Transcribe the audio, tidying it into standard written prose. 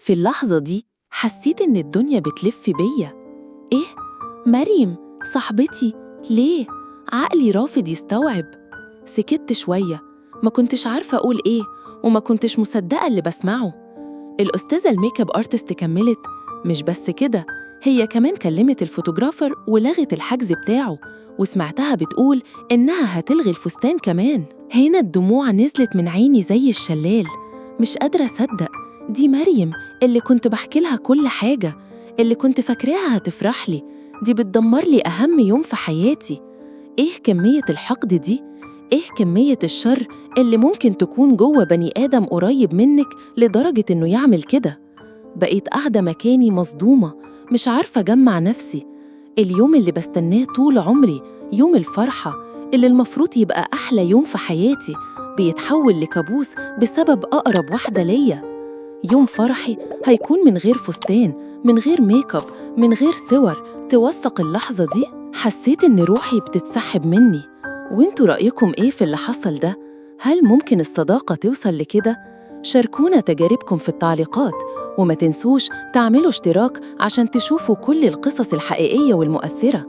في اللحظة دي حسيت إن الدنيا بتلف بيا. إيه؟ مريم صاحبتي؟ ليه؟ عقلي رافض يستوعب. سكت شوية، ما كنتش عارفة أقول إيه وما كنتش مصدقة اللي بسمعه. الأستاذة الميك اب ارتست كملت: مش بس كده، هي كمان كلمت الفوتوغرافر ولغت الحجز بتاعه، وسمعتها بتقول إنها هتلغي الفستان كمان. هنا الدموع نزلت من عيني زي الشلال، مش قادرة أصدق. دي مريم اللي كنت بحكي لها كل حاجة، اللي كنت فاكراها هتفرح لي، دي بتدمر لي أهم يوم في حياتي. إيه كمية الحقد دي؟ إيه كمية الشر اللي ممكن تكون جوه بني آدم قريب منك لدرجة إنه يعمل كده؟ بقيت قاعدة مكاني مصدومة، مش عارفة أجمع نفسي. اليوم اللي بستناه طول عمري، يوم الفرحة اللي المفروض يبقى أحلى يوم في حياتي، بيتحول لكابوس بسبب أقرب واحدة ليا. يوم فرحي هيكون من غير فستان، من غير ميك اب، من غير صور توثق اللحظة دي. حسيت إن روحي بتتسحب مني. وانتوا رأيكم إيه في اللي حصل ده؟ هل ممكن الصداقة توصل لكده؟ شاركونا تجاربكم في التعليقات، وما تنسوش تعملوا اشتراك عشان تشوفوا كل القصص الحقيقية والمؤثرة.